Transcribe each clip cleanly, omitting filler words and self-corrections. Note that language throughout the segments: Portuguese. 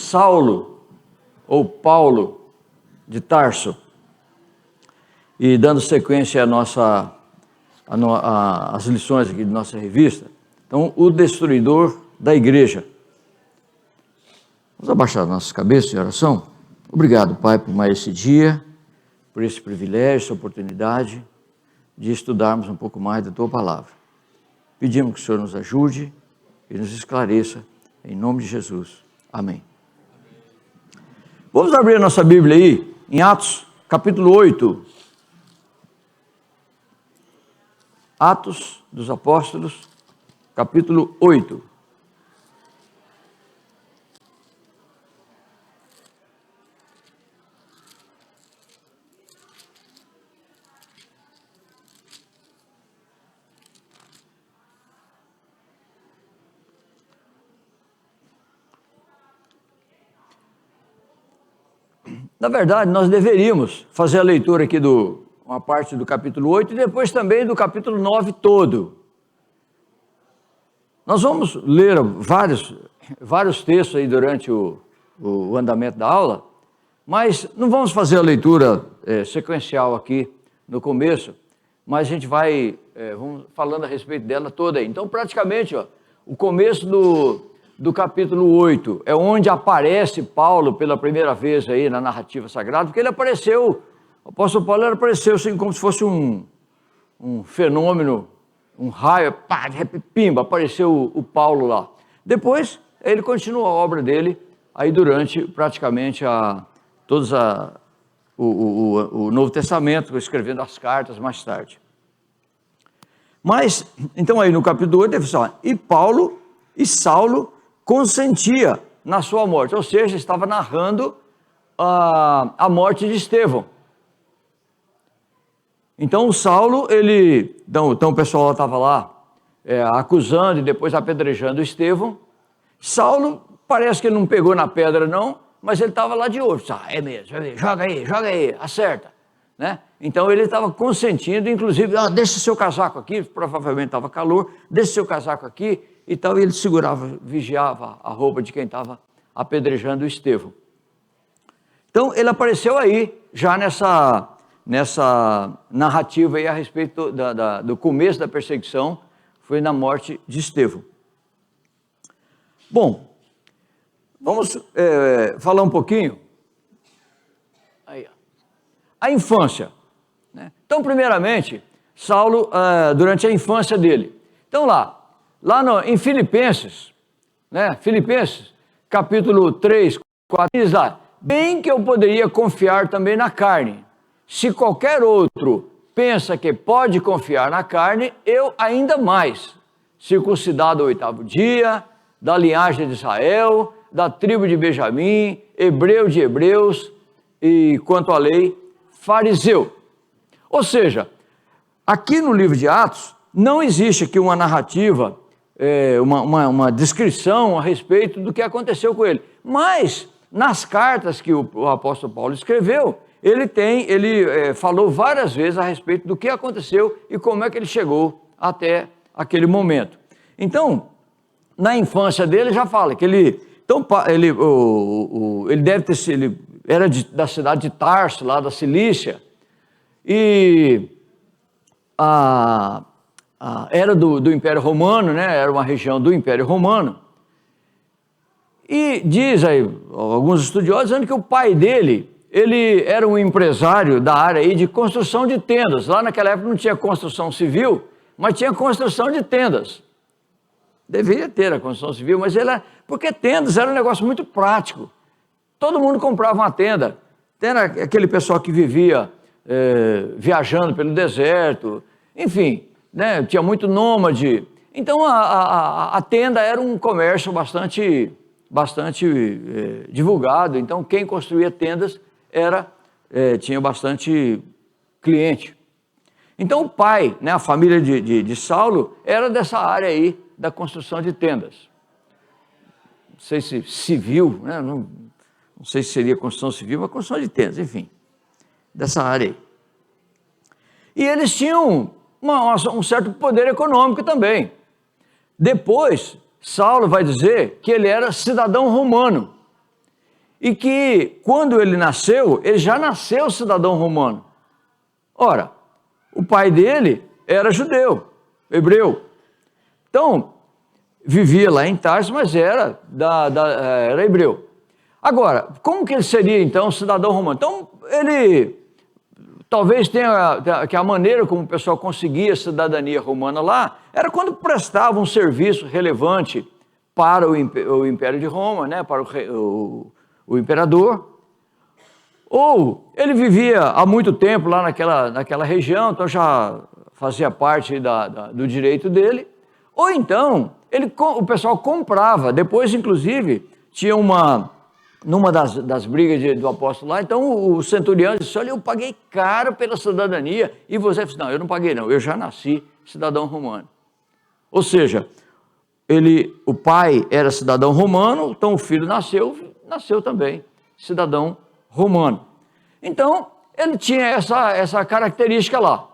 Saulo, ou Paulo, de Tarso. E dando sequência às lições aqui de nossa revista. Então, o destruidor da igreja. Vamos abaixar nossas cabeças em oração? Obrigado, Pai, por mais esse dia, por esse privilégio, essa oportunidade de estudarmos um pouco mais da Tua Palavra. Pedimos que o Senhor nos ajude e nos esclareça, em nome de Jesus. Amém. Vamos abrir a nossa Bíblia aí, em Atos, capítulo 8. Atos dos Apóstolos, capítulo 8. Na verdade, nós deveríamos fazer a leitura aqui uma parte do capítulo 8 e depois também do capítulo 9 todo. Nós vamos ler vários textos aí durante o andamento da aula, mas não vamos fazer a leitura sequencial aqui no começo, mas a gente vamos falando a respeito dela toda aí. Então, praticamente, o começo do capítulo 8 é onde aparece Paulo pela primeira vez aí na narrativa sagrada, porque o apóstolo Paulo apareceu assim como se fosse um fenômeno, um raio, pá, pimba, apareceu o Paulo lá. Depois, ele continua a obra dele aí durante praticamente o Novo Testamento, escrevendo as cartas mais tarde. Mas, então aí no capítulo 8, ele fala assim, e Paulo e Saulo consentia na sua morte, ou seja, estava narrando a morte de Estevão. Então o Saulo, então o pessoal estava lá acusando e depois apedrejando Estevão. Saulo parece que ele não pegou na pedra não, mas ele estava lá de olho, é mesmo, joga aí, acerta, né? Então ele estava consentindo, inclusive, deixa seu casaco aqui, provavelmente estava calor, deixa seu casaco aqui, e tal, e ele vigiava a roupa de quem estava apedrejando o Estevão. Então, ele apareceu aí, já nessa narrativa aí a respeito do começo da perseguição, foi na morte de Estevão. Bom, vamos falar um pouquinho. Aí, a infância. Né? Então, primeiramente, Saulo, durante a infância dele. Então, lá em Filipenses, né? Filipenses, capítulo 3, 4, diz lá, bem que eu poderia confiar também na carne. Se qualquer outro pensa que pode confiar na carne, eu ainda mais. Circuncidado ao 8º dia, da linhagem de Israel, da tribo de Benjamim, hebreu de hebreus, e quanto à lei, fariseu. Ou seja, aqui no livro de Atos, não existe aqui uma narrativa, uma descrição a respeito do que aconteceu com ele. Mas, nas cartas que o apóstolo Paulo escreveu, ele falou várias vezes a respeito do que aconteceu e como é que ele chegou até aquele momento. Então, na infância dele já fala que ele era da cidade de Tarso, lá da Cilícia, e era do Império Romano, né? Era uma região do Império Romano. E diz aí, alguns estudiosos, dizendo que o pai dele, ele era um empresário da área aí de construção de tendas. Lá naquela época não tinha construção civil, mas tinha construção de tendas. Deveria ter a construção civil, mas porque tendas era um negócio muito prático. Todo mundo comprava uma tenda. Era aquele pessoal que vivia viajando pelo deserto, enfim, né? Tinha muito nômade. Então a tenda era um comércio bastante divulgado. Então quem construía tendas tinha bastante cliente. Então o pai, né, a família de Saulo era dessa área aí da construção de tendas. Não sei se civil, né? Não sei se seria construção civil, mas construção de tendas, enfim, dessa área aí. E eles tinham um certo poder econômico também. Depois, Saulo vai dizer que ele era cidadão romano. e que, quando ele nasceu, ele já nasceu cidadão romano. Ora, o pai dele era judeu, hebreu. Então, vivia lá em Tarso, mas era hebreu. Agora, como que ele seria, então, cidadão romano? Então, ele talvez tenha que a maneira como o pessoal conseguia cidadania romana lá era quando prestava um serviço relevante para o Império de Roma, né, para o imperador, ou ele vivia há muito tempo lá naquela região, então já fazia parte do direito dele, ou então o pessoal comprava, depois inclusive tinha numa das brigas do apóstolo lá, então o centurião disse, olha, eu paguei caro pela cidadania, e você disse, não, eu não paguei não, eu já nasci cidadão romano. Ou seja, o pai era cidadão romano, então o filho nasceu também cidadão romano. Então, ele tinha essa característica lá,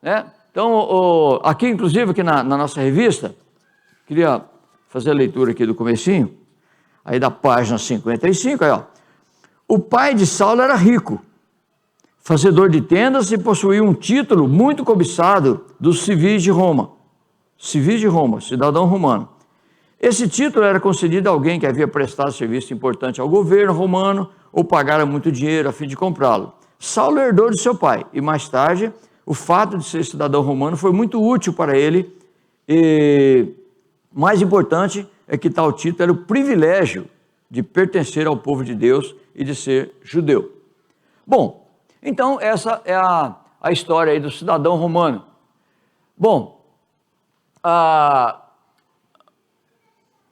né? Então, aqui, inclusive, aqui na nossa revista, queria fazer a leitura aqui do comecinho, aí da página 55, aí, ó. O pai de Saulo era rico, fazedor de tendas, e possuía um título muito cobiçado dos civis de Roma, cidadão romano. Esse título era concedido a alguém que havia prestado serviço importante ao governo romano ou pagara muito dinheiro a fim de comprá-lo. Saulo herdou de seu pai, e mais tarde, o fato de ser cidadão romano foi muito útil para ele, e mais importante é que tal título era o privilégio de pertencer ao povo de Deus e de ser judeu. Bom, então essa é a história aí do cidadão romano. Bom, por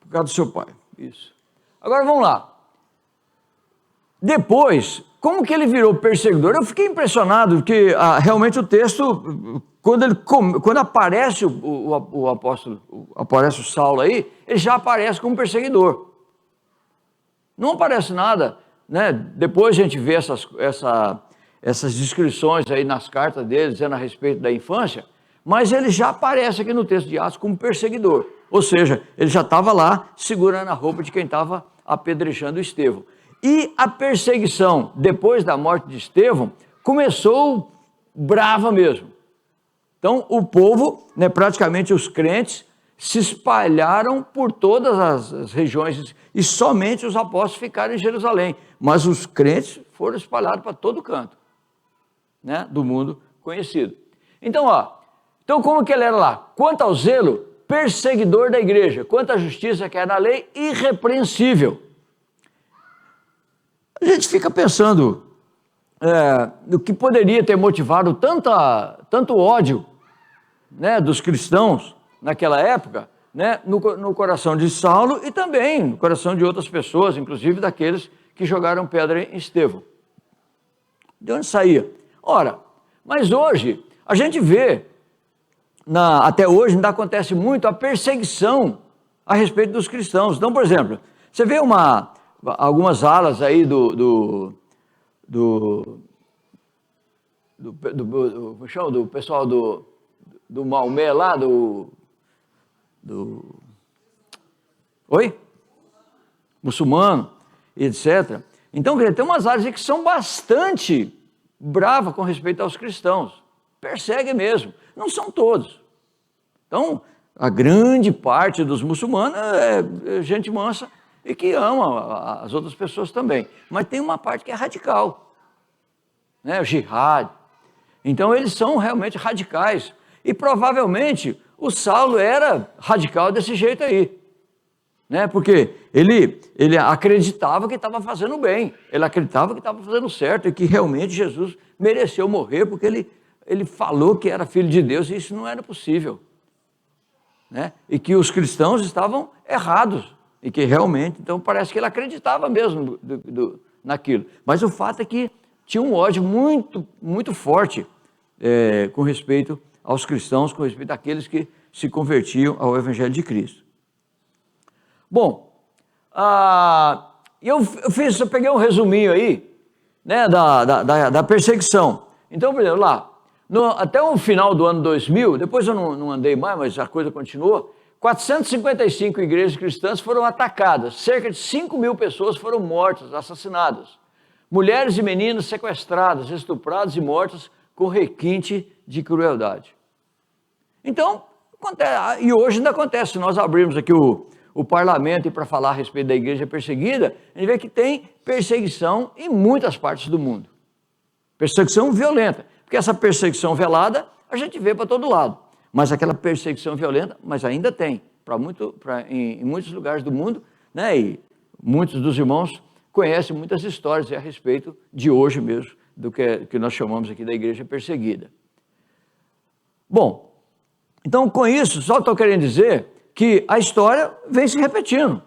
causa do seu pai, isso. Agora vamos lá. Depois, como que ele virou perseguidor? Eu fiquei impressionado, porque realmente o texto, quando aparece o apóstolo, aparece o Saulo aí, ele já aparece como perseguidor. Não aparece nada, né? Depois a gente vê essas descrições aí nas cartas dele, dizendo a respeito da infância, mas ele já aparece aqui no texto de Atos como perseguidor. Ou seja, ele já estava lá segurando a roupa de quem estava apedrejando Estevão. E a perseguição, depois da morte de Estevão, começou brava mesmo. Então, o povo, né, praticamente os crentes, se espalharam por todas as regiões, e somente os apóstolos ficaram em Jerusalém. Mas os crentes foram espalhados para todo canto, né, do mundo conhecido. Então, como que ele era lá? Quanto ao zelo, perseguidor da igreja. Quanto à justiça que é na lei, irrepreensível. A gente fica pensando no que poderia ter motivado tanto ódio, né, dos cristãos naquela época, né, no coração de Saulo e também no coração de outras pessoas, inclusive daqueles que jogaram pedra em Estevão. De onde saía? Ora, mas hoje a gente vê, até hoje ainda acontece muito a perseguição a respeito dos cristãos. Então, por exemplo, você vê algumas alas aí do pessoal do Maomé lá, muçulmano, etc. Então, tem umas áreas que são bastante bravas com respeito aos cristãos. Persegue mesmo. Não são todos. Então, a grande parte dos muçulmanos é gente mansa e que ama as outras pessoas também. Mas tem uma parte que é radical, né? O jihad. Então, eles são realmente radicais. E provavelmente o Saulo era radical desse jeito aí, né? Porque ele acreditava que estava fazendo bem, ele acreditava que estava fazendo certo e que realmente Jesus mereceu morrer porque ele falou que era filho de Deus e isso não era possível, né? E que os cristãos estavam errados e que realmente, então parece que ele acreditava mesmo naquilo. Mas o fato é que tinha um ódio muito, muito forte com respeito aos cristãos, com respeito àqueles que se convertiam ao Evangelho de Cristo. Bom, eu peguei um resuminho aí, né, da perseguição. Então, por exemplo, até o final do ano 2000, depois eu não andei mais, mas a coisa continuou, 455 igrejas cristãs foram atacadas, cerca de 5.000 pessoas foram mortas, assassinadas. Mulheres e meninos sequestradas, estuprados e mortos com requinte de crueldade. Então, e hoje ainda acontece, se nós abrirmos aqui o parlamento e para falar a respeito da igreja perseguida, a gente vê que tem perseguição em muitas partes do mundo. Perseguição violenta, porque essa perseguição velada a gente vê para todo lado, mas aquela perseguição violenta, mas ainda tem, em muitos lugares do mundo, né? E muitos dos irmãos conhecem muitas histórias a respeito de hoje mesmo, do que nós chamamos aqui da igreja perseguida. Bom, então com isso, só estou querendo dizer que a história vem se repetindo.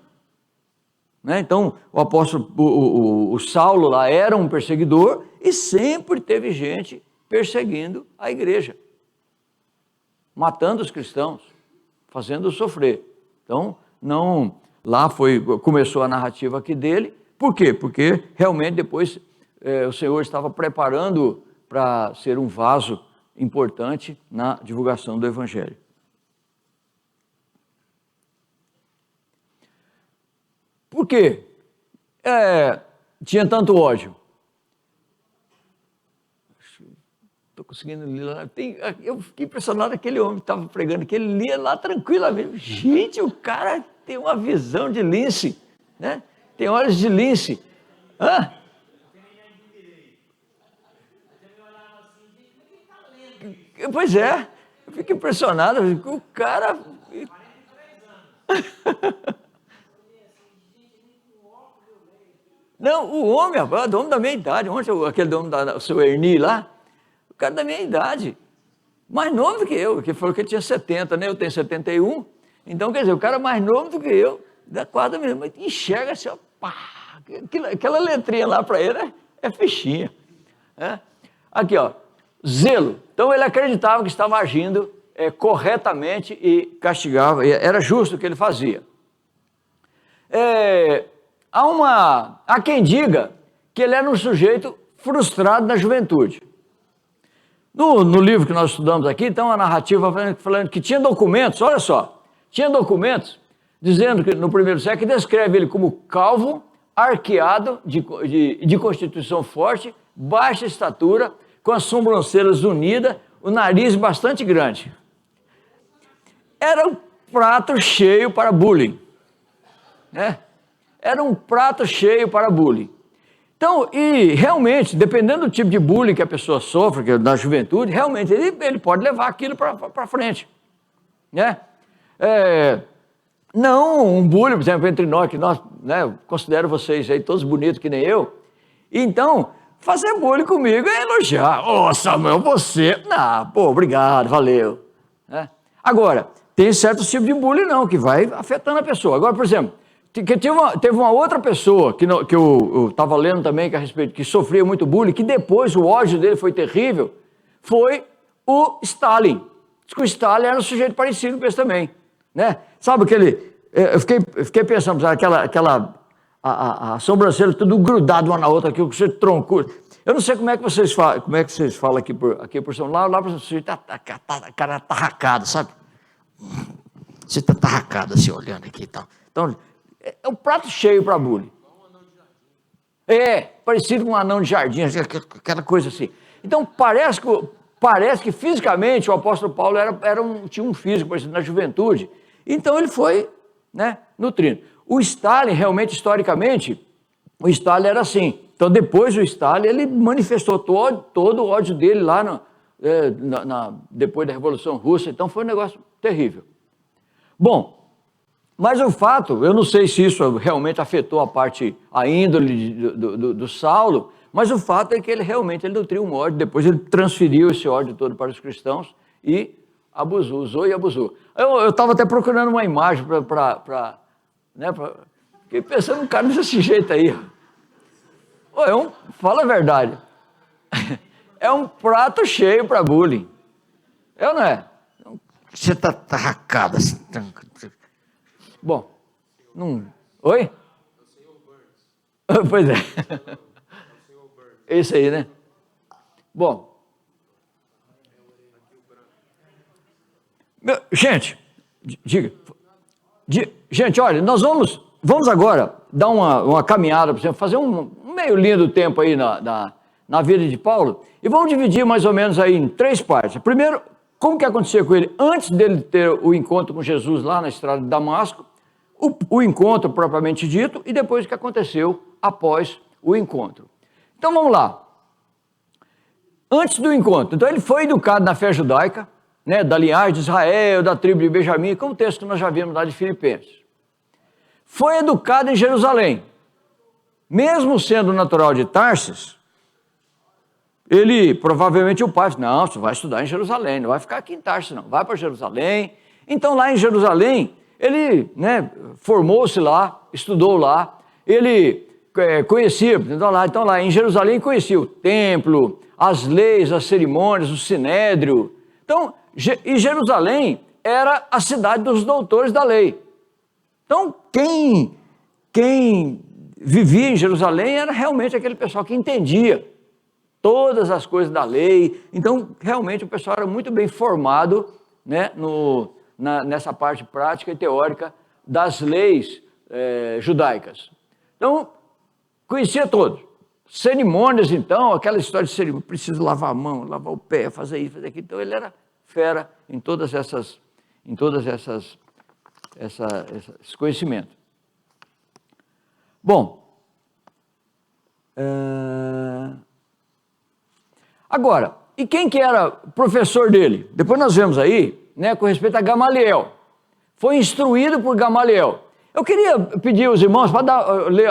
Né? Então, o apóstolo, o Saulo lá era um perseguidor e sempre teve gente perseguindo a igreja, matando os cristãos, fazendo-os sofrer. Então, começou a narrativa aqui dele. Por quê? Porque realmente depois o Senhor estava preparando para ser um vaso importante na divulgação do Evangelho. Por quê? Tinha tanto ódio. Estou conseguindo ler lá. Eu fiquei impressionado aquele homem que estava pregando, que ele lia lá tranquilamente. Gente, o cara tem uma visão de lince, né? Tem olhos de lince. Hã? Pois é, eu fico impressionado, o cara... Não, o homem da minha idade, ontem aquele homem o seu Erni lá, o cara da minha idade, mais novo do que eu, que falou que ele tinha 70, né? Eu tenho 71, então quer dizer, o cara mais novo do que eu, da quarta mesmo, enxerga assim, ó, pá, aquela letrinha lá para ele é fichinha. Né? Aqui, ó, zelo. Então ele acreditava que estava agindo corretamente e castigava, era justo o que ele fazia. Há quem diga que ele era um sujeito frustrado na juventude. No livro que nós estudamos aqui, então a narrativa falando que tinha documentos, olha só, tinha documentos dizendo que no primeiro século que descreve ele como calvo, arqueado, de constituição forte, baixa estatura, com as sobrancelhas unidas, o nariz bastante grande. Era um prato cheio para bullying, né? Era um prato cheio para bullying. Então, e realmente, dependendo do tipo de bullying que a pessoa sofre, que é na juventude, realmente ele pode levar aquilo para frente, né? Não um bullying, por exemplo, entre nós, que nós, né, eu considero vocês aí todos bonitos que nem eu. Então, fazer bullying comigo é elogiar. Ô, Samuel, você... obrigado, valeu. Né? Agora, tem certos tipos de bullying não, que vai afetando a pessoa. Agora, por exemplo, teve uma outra pessoa que eu estava lendo também, que sofria muito bullying, que depois o ódio dele foi terrível, foi o Stalin. Diz que o Stalin era um sujeito parecido com esse também. Né? Sabe aquele... Eu fiquei pensando, a sobrancelha tudo grudado uma na outra, aqui, você troncudo. Eu não sei como é que vocês falam aqui por São Paulo, lá você cara atarracado, sabe? Você está atarracado assim, olhando aqui e tal. Então, é um prato cheio para bullying. Parecido com um anão de jardim, aquela coisa assim. Então, parece que fisicamente o apóstolo Paulo tinha um físico parecido na juventude. Então, ele foi, né, nutrindo. O Stalin, realmente, historicamente, o Stalin era assim. Então, depois do Stalin, ele manifestou todo o ódio dele lá depois da Revolução Russa. Então, foi um negócio terrível. Bom, mas o fato, eu não sei se isso realmente afetou a índole do Saulo, mas o fato é que ele realmente nutriu um ódio, depois ele transferiu esse ódio todo para os cristãos e usou e abusou. Eu estava até procurando uma imagem fiquei pensando num cara desse jeito aí. Fala a verdade, é um prato cheio para bullying. Não é? Você está arracado assim. Bom, não... Oi? Pois é. Esse aí, né? Bom. Gente, diga. Gente, olha, nós vamos agora dar uma caminhada, por exemplo, fazer um meio lindo tempo aí na vida de Paulo, e vamos dividir mais ou menos aí em 3 partes. Primeiro, como que acontecia com ele antes dele ter o encontro com Jesus lá na estrada de Damasco, o encontro propriamente dito, e depois o que aconteceu após o encontro. Então vamos lá. Antes do encontro, então ele foi educado na fé judaica, né, da linhagem de Israel, da tribo de Benjamim, como o texto que nós já vimos lá de Filipenses. Foi educado em Jerusalém. Mesmo sendo natural de Tarsis, ele, provavelmente o pai, não, você vai estudar em Jerusalém, não vai ficar aqui em Tarsis não, vai para Jerusalém. Então lá em Jerusalém, ele, né, formou-se lá, estudou lá, ele conhecia, então lá em Jerusalém conhecia o templo, as leis, as cerimônias, o sinédrio. Então, e Jerusalém era a cidade dos doutores da lei. Então, quem vivia em Jerusalém era realmente aquele pessoal que entendia todas as coisas da lei. Então, realmente o pessoal era muito bem formado, né, nessa parte prática e teórica das leis judaicas. Então, conhecia todos. Cerimônias, então, aquela história de cerimônia, preciso lavar a mão, lavar o pé, fazer isso, fazer aquilo. Então, ele era fera em todas esse conhecimento. Bom, agora, e quem que era professor dele? Depois nós vemos aí, né, com respeito a Gamaliel. Foi instruído por Gamaliel. Eu queria pedir aos irmãos para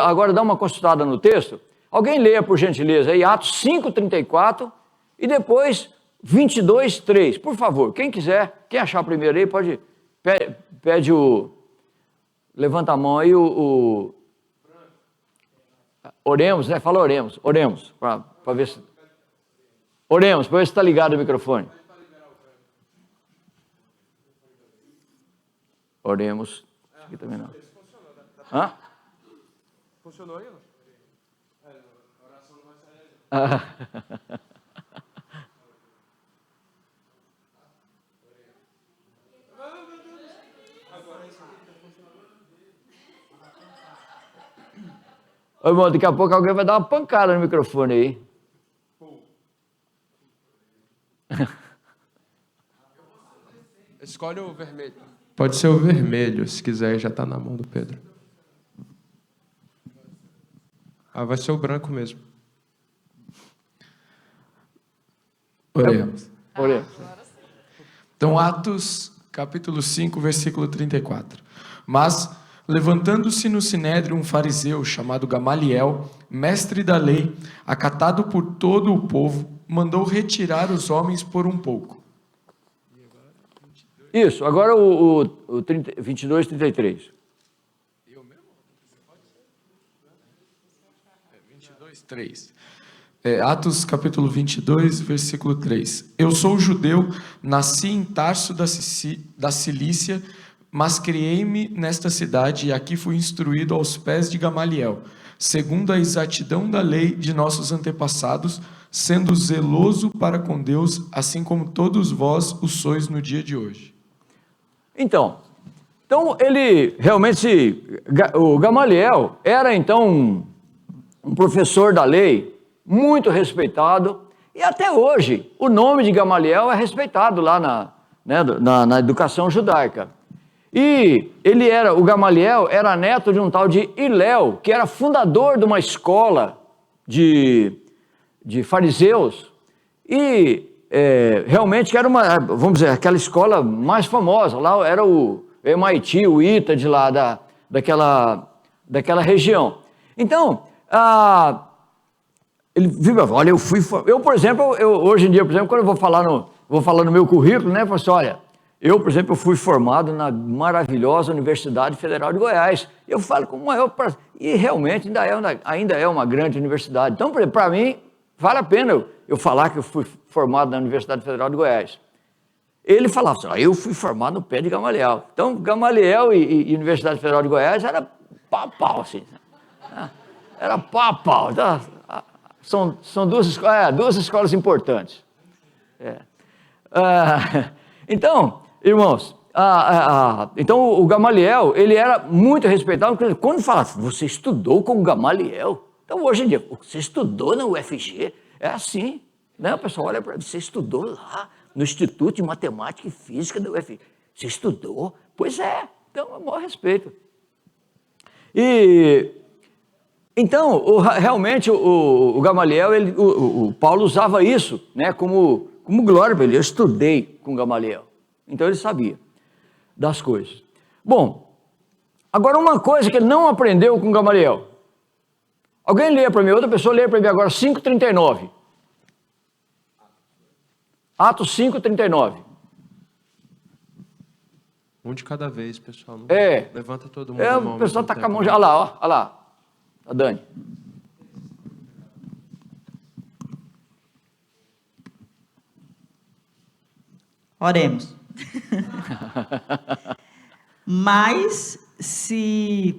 agora dar uma consultada no texto. Alguém leia, por gentileza, aí Atos 5:34 e depois 22:3. Por favor, quem quiser, quem achar primeiro aí, pede levanta a mão aí, oremos, né? Fala oremos, para ver se... Oremos, para ver se está ligado o microfone. Oremos. Aqui também não. Hã? Funcionou aí, não? Oração não vai sair. Ô, irmão, daqui a pouco alguém vai dar uma pancada no microfone aí. Escolhe o vermelho. Pode ser o vermelho, se quiser, já está na mão do Pedro. Vai ser o branco mesmo. Oremos. Então, Atos, capítulo 5, versículo 34. Mas, levantando-se no sinédrio um fariseu chamado Gamaliel, mestre da lei, acatado por todo o povo, mandou retirar os homens por um pouco. Isso, agora o 22:33. Eu mesmo? 22:3. Atos capítulo 22, versículo 3. Eu sou judeu, nasci em Tarso da Cilícia, mas criei-me nesta cidade e aqui fui instruído aos pés de Gamaliel, segundo a exatidão da lei de nossos antepassados, sendo zeloso para com Deus, assim como todos vós o sois no dia de hoje. Então ele realmente, o Gamaliel era então um professor da lei, muito respeitado, e até hoje o nome de Gamaliel é respeitado lá na educação judaica. E o Gamaliel era neto de um tal de Hilel, que era fundador de uma escola de fariseus, e realmente era vamos dizer, aquela escola mais famosa, lá era o MIT, o ITA de lá, daquela região. Então, ele viu, olha, eu, por exemplo, hoje em dia, por exemplo, quando eu vou falar no meu currículo, né, eu falo assim, olha, eu, por exemplo, eu fui formado na maravilhosa Universidade Federal de Goiás. Eu falo com o maior prazer, e realmente ainda é uma grande universidade. Então, para mim, vale a pena eu falar que eu fui formado na Universidade Federal de Goiás. Ele falava assim, eu fui formado no pé de Gamaliel. Então, Gamaliel e Universidade Federal de Goiás era pau, assim. Era pau. São duas escolas importantes. Então, irmãos, Então o Gamaliel, ele era muito respeitado. Quando fala, você estudou com o Gamaliel? Então hoje em dia, você estudou na UFG? É assim, né? O pessoal olha para mim, você estudou lá no Instituto de Matemática e Física da UFG? Você estudou? Pois é, então é o maior respeito. Então, realmente, o Gamaliel, o Paulo usava isso, né, como glória para ele. Eu estudei com Gamaliel. Então ele sabia das coisas. Bom, agora uma coisa que ele não aprendeu com Gamaliel. Alguém lê para mim, outra pessoa lê para mim agora, 5:39. Atos 5:39. Um de cada vez, pessoal. Não levanta todo mundo. O pessoal está com a mão já. Olha lá, ó, olha lá. A Dani. Oremos. Mas se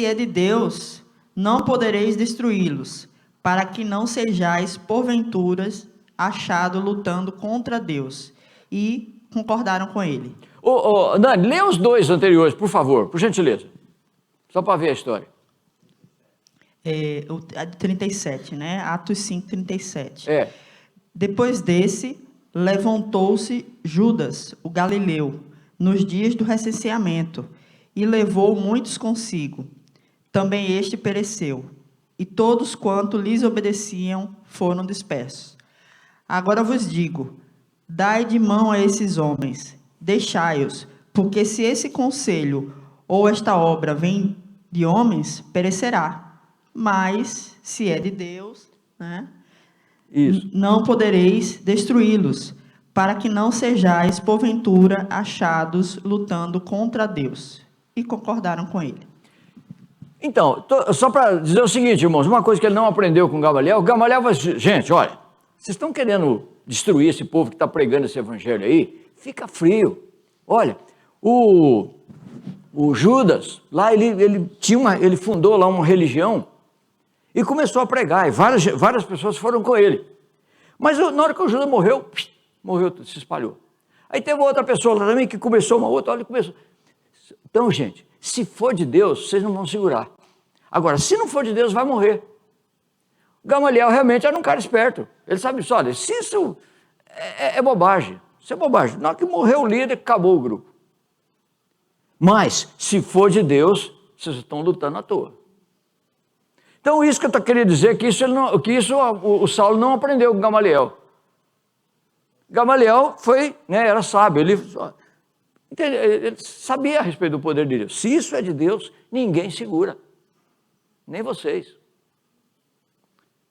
é de Deus, não podereis destruí-los, para que não sejais, porventura, achado lutando contra Deus. E concordaram com ele. Dani, lê os dois anteriores, por favor, por gentileza. Só para ver a história. O 37, né? Atos 5:37. Depois desse, levantou-se Judas, o Galileu, nos dias do recenseamento, e levou muitos consigo. Também este pereceu, e todos quanto lhes obedeciam foram dispersos. Agora vos digo, dai de mão a esses homens, deixai-os, porque se esse conselho ou esta obra vem de homens, perecerá. Mas, se é de Deus, né, não podereis destruí-los, para que não sejais, porventura, achados lutando contra Deus. E concordaram com ele. Então, só para dizer o seguinte, irmãos, uma coisa que ele não aprendeu com o Gamaliel vai dizer, gente, olha, vocês estão querendo destruir esse povo que está pregando esse evangelho aí? Fica frio. Olha, o Judas, lá ele fundou lá uma religião e começou a pregar, e várias pessoas foram com ele. Mas na hora que o Judas morreu, se espalhou. Aí teve outra pessoa lá também que começou uma outra, olha, começou. Então, gente, se for de Deus, vocês não vão segurar. Agora, se não for de Deus, vai morrer. O Gamaliel realmente era um cara esperto. Ele sabe isso, olha, se isso é bobagem, isso é bobagem. Na hora que morreu o líder, acabou o grupo. Mas, se for de Deus, vocês estão lutando à toa. Então, isso que eu estou querendo dizer, que o Saulo não aprendeu com Gamaliel. Gamaliel era sábio, ele sabia a respeito do poder de Deus. Se isso é de Deus, ninguém segura, nem vocês.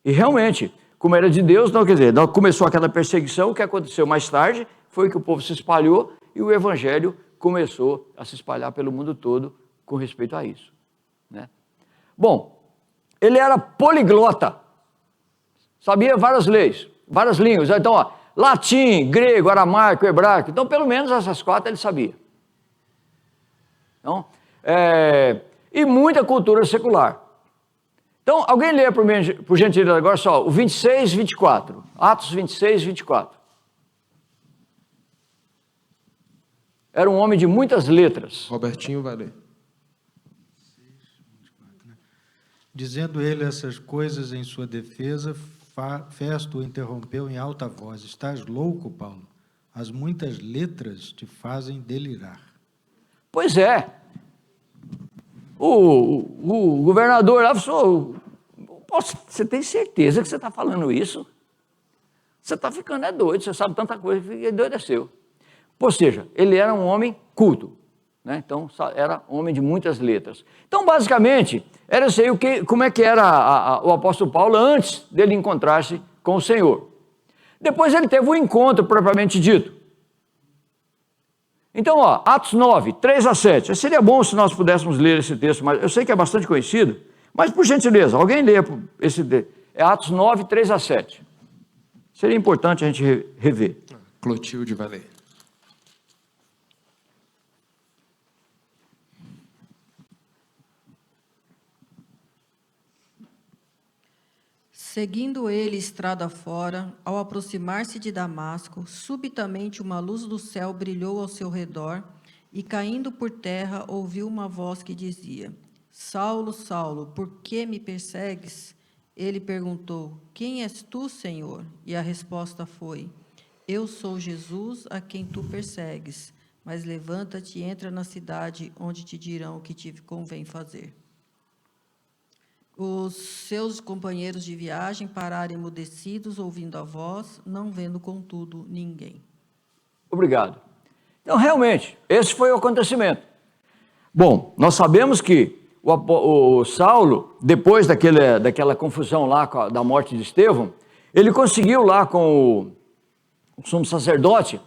E realmente, como era de Deus, não começou aquela perseguição. O que aconteceu mais tarde foi que o povo se espalhou e o evangelho começou a se espalhar pelo mundo todo com respeito a isso, né? Bom, ele era poliglota, sabia várias leis, várias línguas. Então, latim, grego, aramaico, hebraico. Então, pelo menos essas 4 ele sabia. Então, e muita cultura secular. Então, alguém lê por gentileza agora só o 26, 24. Atos 26, 24. Era um homem de muitas letras. Robertinho vai ler. Dizendo ele essas coisas em sua defesa, Festo o interrompeu em alta voz. Estás louco, Paulo? As muitas letras te fazem delirar. Pois é. O governador lá falou, você tem certeza que você está falando isso? Você está ficando doido, você sabe tanta coisa, que endoideceu. Ou seja, ele era um homem culto, né? Então era homem de muitas letras. Então, basicamente, era isso aí, como é que era o apóstolo Paulo antes dele encontrar-se com o Senhor. Depois ele teve um encontro propriamente dito. Então, Atos 9, 3 a 7. Seria bom se nós pudéssemos ler esse texto, mas eu sei que é bastante conhecido, mas por gentileza, alguém lê esse texto. É Atos 9, 3 a 7. Seria importante a gente rever. Clotilde vai ler. Seguindo ele estrada fora, ao aproximar-se de Damasco, subitamente uma luz do céu brilhou ao seu redor, e caindo por terra, ouviu uma voz que dizia: Saulo, Saulo, por que me persegues? Ele perguntou: Quem és tu, Senhor? E a resposta foi: Eu sou Jesus, a quem tu persegues. Mas levanta-te e entra na cidade, onde te dirão o que te convém fazer. Os seus companheiros de viagem pararam emudecidos, ouvindo a voz, não vendo, contudo, ninguém. Obrigado. Então, realmente, esse foi o acontecimento. Bom, nós sabemos que o Saulo, depois daquela confusão lá da morte de Estevão, ele conseguiu lá com o sumo sacerdote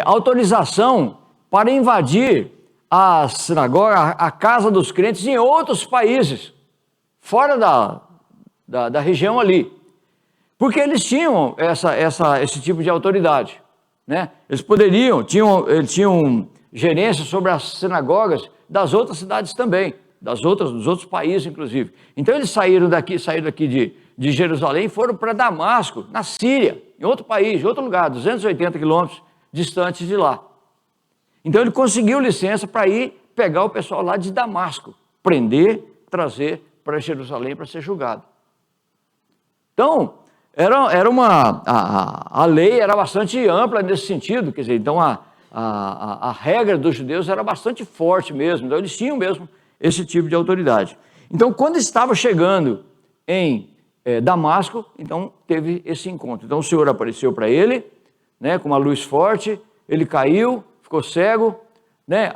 autorização para invadir a sinagoga, a casa dos crentes em outros países, fora da região ali, porque eles tinham esse tipo de autoridade, né? Eles tinham gerência sobre as sinagogas das outras cidades também, dos outros países inclusive. Então eles saíram daqui de Jerusalém e foram para Damasco, na Síria, em outro país, em outro lugar, 280 quilômetros distantes de lá. Então ele conseguiu licença para ir pegar o pessoal lá de Damasco, prender, trazer para Jerusalém para ser julgado. Então, a lei era bastante ampla nesse sentido, quer dizer, então a regra dos judeus era bastante forte mesmo, então eles tinham mesmo esse tipo de autoridade. Então, quando estava chegando em Damasco, então teve esse encontro. Então o Senhor apareceu para ele, né, com uma luz forte, ele caiu, ficou cego, né?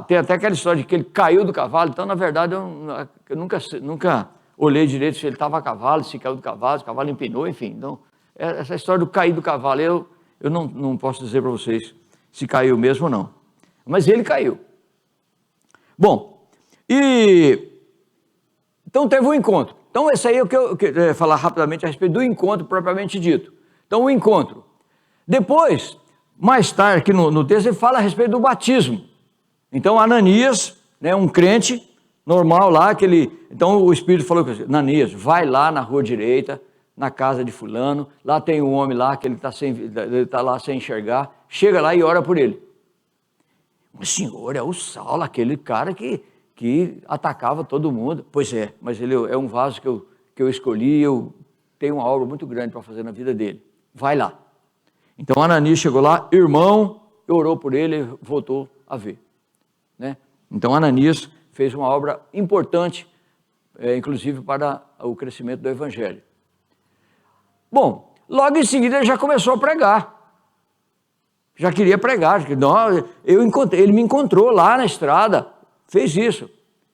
Tem até aquela história de que ele caiu do cavalo. Então, na verdade, eu nunca olhei direito se ele estava a cavalo, se caiu do cavalo, se o cavalo empinou, enfim. Então, essa história do cair do cavalo, eu não posso dizer para vocês se caiu mesmo ou não. Mas ele caiu. Bom, então teve um encontro. Então, esse aí é o que eu queria falar rapidamente a respeito do encontro propriamente dito. Então, o encontro. Depois, mais tarde, aqui no texto, ele fala a respeito do batismo. Então, Ananias, né, um crente normal lá, então o Espírito falou com ele: Ananias, vai lá na rua direita, na casa de fulano, lá tem um homem lá que ele está lá sem enxergar, chega lá e ora por ele. Mas, Senhor, é o Saulo, aquele cara que atacava todo mundo. Pois é, mas ele é um vaso que eu escolhi, eu tenho uma obra muito grande para fazer na vida dele. Vai lá. Então Ananias chegou lá, irmão, orou por ele e voltou a ver. Né? Então Ananias fez uma obra importante, inclusive para o crescimento do Evangelho. Bom, logo em seguida ele já começou a pregar. Já queria pregar. Ele me encontrou lá na estrada, fez isso.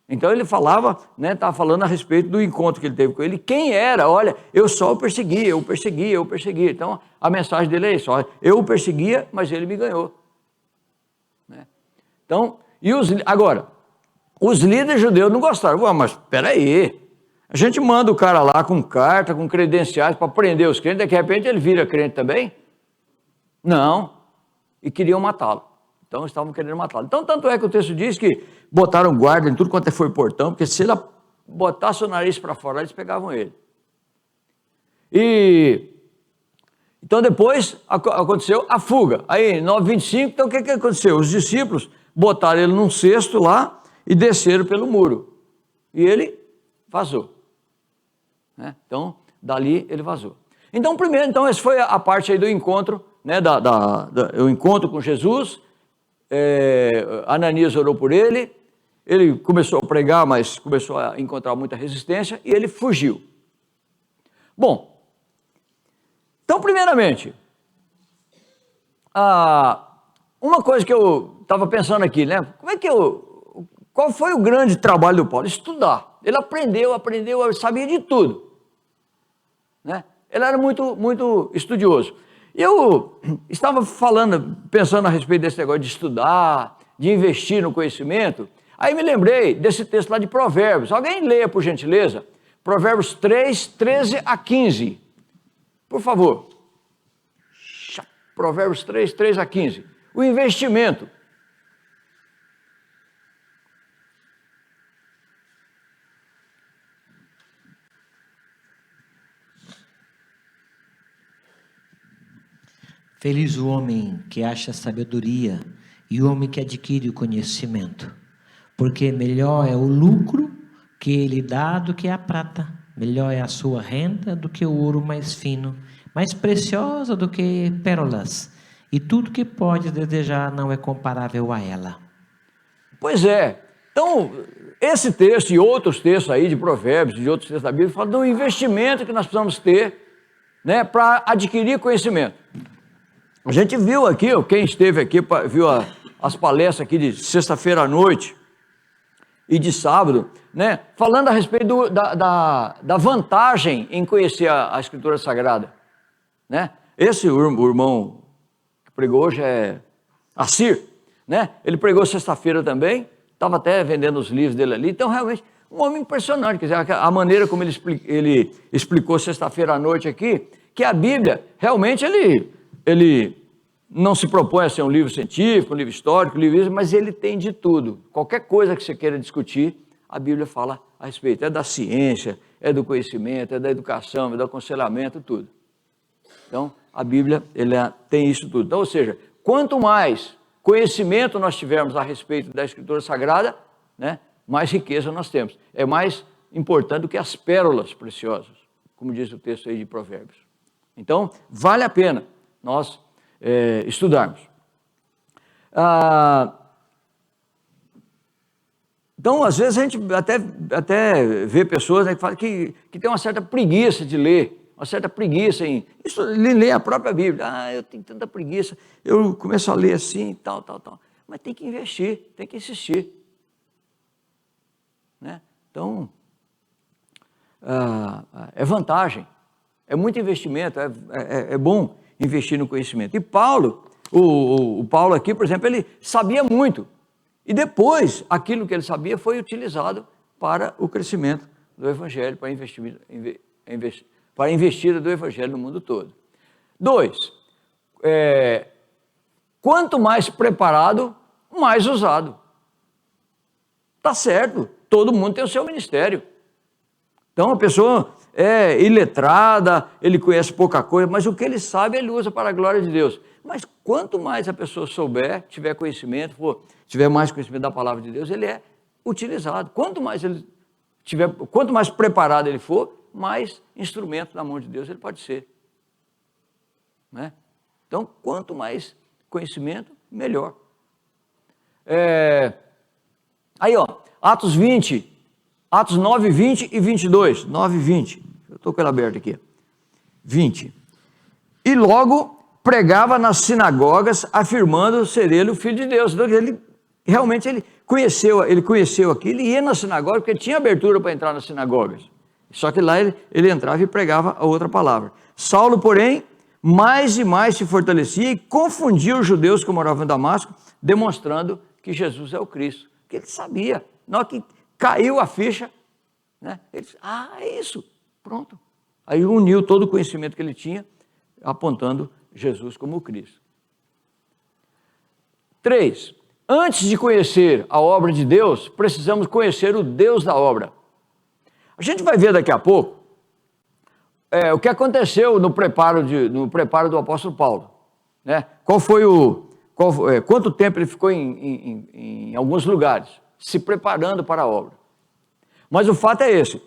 Então ele falava, né, estava falando a respeito do encontro que ele teve com ele. Quem era? Olha, eu só o perseguia, eu perseguia. Então a mensagem dele é isso: olha, eu o perseguia, mas ele me ganhou. Né? Então, agora, os líderes judeus não gostaram. Mas espera aí, a gente manda o cara lá com carta, com credenciais para prender os crentes, de repente ele vira crente também? Não, e queriam matá-lo. Então estavam querendo matá-lo. Então, tanto é que o texto diz que botaram guarda em tudo quanto foi portão, porque se ele botasse o nariz para fora, eles pegavam ele. Então depois aconteceu a fuga. Aí, 9:25, então o que aconteceu? Os discípulos botaram ele num cesto lá e desceram pelo muro. E ele vazou. Né? Então, dali ele vazou. Então, primeiro, essa foi a parte aí do encontro, né, o encontro com Jesus. Ananias orou por ele, ele começou a pregar, mas começou a encontrar muita resistência e ele fugiu. Bom, então, primeiramente, uma coisa que eu estava pensando aqui, né? Qual foi o grande trabalho do Paulo? Estudar. Ele aprendeu, sabia de tudo. Né? Ele era muito, muito estudioso. Eu estava pensando a respeito desse negócio de estudar, de investir no conhecimento. Aí me lembrei desse texto lá de Provérbios. Alguém leia, por gentileza? Provérbios 3, 13 a 15. Por favor. Provérbios 3, 13 a 15. O investimento. Feliz o homem que acha sabedoria e o homem que adquire o conhecimento, porque melhor é o lucro que ele dá do que a prata, melhor é a sua renda do que o ouro mais fino, mais preciosa do que pérolas, e tudo que pode desejar não é comparável a ela. Pois é. Então, esse texto e outros textos aí de Provérbios, de outros textos da Bíblia, falam do investimento que nós precisamos ter, né, para adquirir conhecimento. A gente viu aqui, quem esteve aqui, viu as palestras aqui de sexta-feira à noite e de sábado, né, falando a respeito da vantagem em conhecer a Escritura Sagrada. Né? Esse o irmão que pregou hoje é Assir, né? Ele pregou sexta-feira também, estava até vendendo os livros dele ali. Então, realmente, um homem impressionante. Quer dizer, a maneira como ele explicou sexta-feira à noite aqui, que a Bíblia, realmente, ele não se propõe a ser um livro científico, um livro histórico, um livro, mas ele tem de tudo. Qualquer coisa que você queira discutir, a Bíblia fala a respeito. É da ciência, é do conhecimento, é da educação, é do aconselhamento, tudo. Então, a Bíblia tem isso tudo. Então, ou seja, quanto mais conhecimento nós tivermos a respeito da Escritura Sagrada, né, mais riqueza nós temos. É mais importante do que as pérolas preciosas, como diz o texto aí de Provérbios. Então, vale a pena nós estudarmos. Então, às vezes, a gente até vê pessoas, né, que tem uma certa preguiça de ler, uma certa preguiça em ler a própria Bíblia. Eu tenho tanta preguiça, eu começo a ler assim, tal. Mas tem que investir, tem que insistir. Né? Então, é vantagem, é muito investimento, é bom investir no conhecimento. E Paulo, o Paulo aqui, por exemplo, ele sabia muito. E depois, aquilo que ele sabia foi utilizado para o crescimento do Evangelho, para a investida do Evangelho no mundo todo. 2, quanto mais preparado, mais usado. Está certo, todo mundo tem o seu ministério. Então, a pessoa é iletrada, ele conhece pouca coisa, mas o que ele sabe, ele usa para a glória de Deus. Mas quanto mais a pessoa souber, tiver conhecimento, tiver mais conhecimento da palavra de Deus, ele é utilizado. Quanto mais preparado ele for, mais instrumento na mão de Deus ele pode ser. Né? Então, quanto mais conhecimento, melhor. Aí, Atos 9, 20 e 22. 9 e 20. Eu estou com ela aberta aqui. 20. E logo pregava nas sinagogas, afirmando ser ele o Filho de Deus. Então, ele conheceu aqui, ele ia na sinagoga, porque tinha abertura para entrar nas sinagogas. Só que lá ele entrava e pregava a outra palavra. Saulo, porém, mais e mais se fortalecia e confundia os judeus que moravam em Damasco, demonstrando que Jesus é o Cristo. Porque ele sabia. Na hora que caiu a ficha, né, ele disse, é isso, pronto. Aí uniu todo o conhecimento que ele tinha, apontando Jesus como o Cristo. 3, antes de conhecer a obra de Deus, precisamos conhecer o Deus da obra. A gente vai ver daqui a pouco o que aconteceu no preparo do apóstolo Paulo. Né? Quanto tempo ele ficou em alguns lugares, se preparando para a obra. Mas o fato é esse.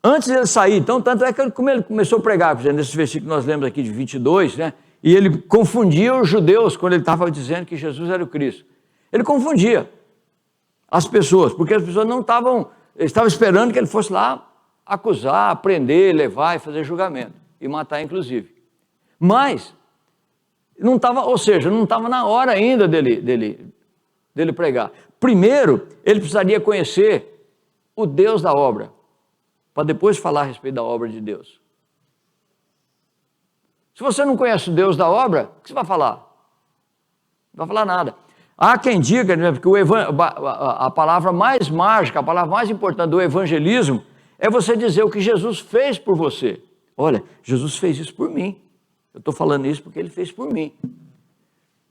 Antes dele sair, então, tanto é que como ele começou a pregar, por exemplo, nesse versículo que nós lemos aqui de 22, né? E ele confundia os judeus quando ele estava dizendo que Jesus era o Cristo. Ele confundia as pessoas, porque as pessoas estavam esperando que ele fosse lá acusar, prender, levar e fazer julgamento, e matar inclusive. Mas, não estava na hora ainda dele pregar. Primeiro, ele precisaria conhecer o Deus da obra, para depois falar a respeito da obra de Deus. Se você não conhece o Deus da obra, o que você vai falar? Não vai falar nada. Há quem diga, né, que a palavra mais mágica, a palavra mais importante do evangelismo é você dizer o que Jesus fez por você. Olha, Jesus fez isso por mim. Eu estou falando isso porque ele fez por mim.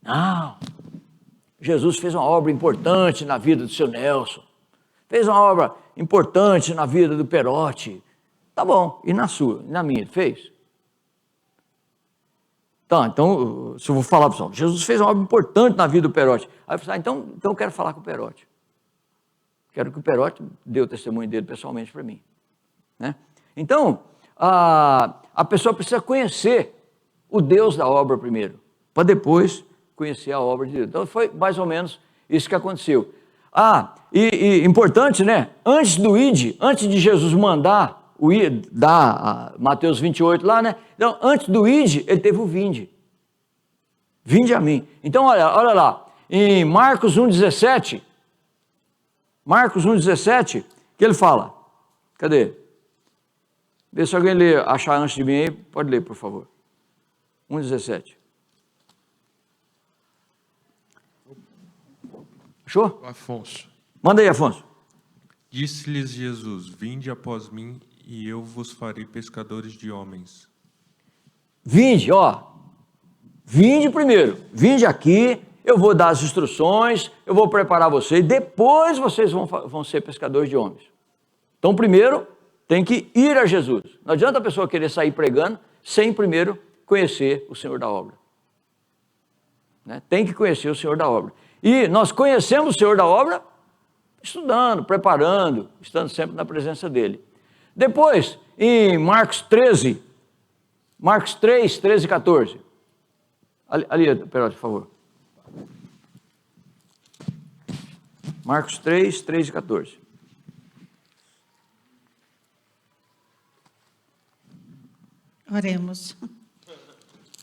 Não. Jesus fez uma obra importante na vida do seu Nelson. Fez uma obra importante na vida do Perotti. Tá bom. E na sua? E na minha? Fez? Tá, então, se eu vou falar, pessoal, Jesus fez uma obra importante na vida do Perote. Aí eu falei, então eu quero falar com o Perote. Quero que o Perote dê o testemunho dele pessoalmente para mim. Né? Então, a pessoa precisa conhecer o Deus da obra primeiro, para depois conhecer a obra de Deus. Então, foi mais ou menos isso que aconteceu. E importante, né? Antes do ide, antes de Jesus mandar Mateus 28 lá, né? Então, antes do ide, ele teve o vinde. Vinde a mim. Então, olha lá, em Marcos 1,17, que ele fala, cadê? Vê se alguém achar antes de mim aí, pode ler, por favor. 1,17. Achou? Afonso. Manda aí, Afonso. Disse-lhes Jesus: Vinde após mim, e eu vos farei pescadores de homens. Vinde, vinde primeiro, vinde aqui, eu vou dar as instruções, eu vou preparar vocês, depois vocês vão ser pescadores de homens. Então, primeiro, tem que ir a Jesus. Não adianta a pessoa querer sair pregando sem primeiro conhecer o Senhor da obra. Né? Tem que conhecer o Senhor da obra. E nós conhecemos o Senhor da obra estudando, preparando, estando sempre na presença dele. Depois, em Marcos 3, 13 e 14. Ali, Perote, por favor. Marcos 3, 13 e 14. Oremos.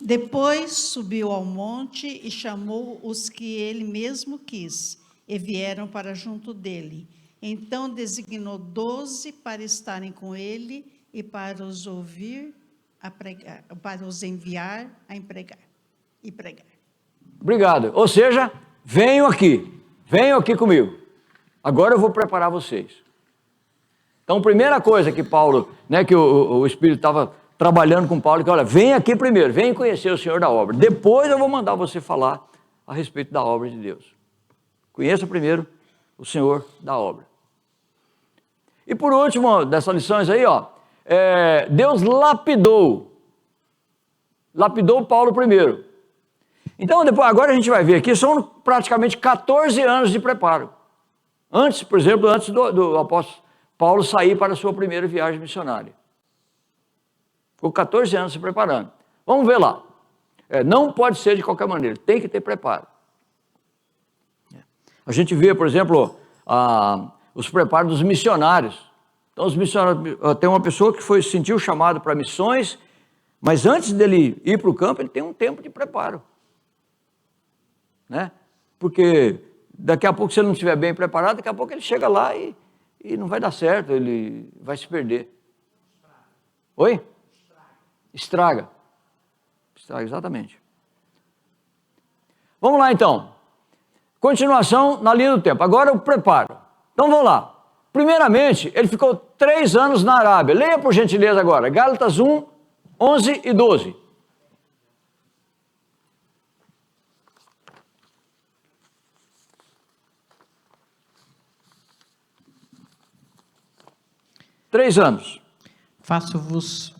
Depois subiu ao monte e chamou os que ele mesmo quis, e vieram para junto dele. Então designou 12 para estarem com ele e para os ouvir a pregar, para os enviar a pregar e pregar. Obrigado. Ou seja, venham aqui comigo. Agora eu vou preparar vocês. Então, primeira coisa que Paulo, né, que o Espírito estava trabalhando com Paulo, que olha, vem aqui primeiro, vem conhecer o Senhor da obra. Depois eu vou mandar você falar a respeito da obra de Deus. Conheça primeiro o Senhor da obra. E por último, dessas lições aí, Deus lapidou Paulo primeiro. Então, agora a gente vai ver aqui, são praticamente 14 anos de preparo. Antes, por exemplo, do apóstolo Paulo sair para a sua primeira viagem missionária. Ficou 14 anos se preparando. Vamos ver lá. Não pode ser de qualquer maneira, tem que ter preparo. A gente vê, por exemplo, os preparos dos missionários. Então, os missionários, tem uma pessoa que sentiu chamado para missões, mas antes dele ir para o campo, ele tem um tempo de preparo. Né? Porque daqui a pouco, se ele não estiver bem preparado, daqui a pouco ele chega lá e não vai dar certo, ele vai se perder. Oi? Estraga, exatamente. Vamos lá, então. Continuação na linha do tempo. Agora o preparo. Então, vamos lá. Primeiramente, ele ficou 3 anos na Arábia. Leia, por gentileza, agora. Gálatas 1, 11 e 12. Três anos. Faço-vos,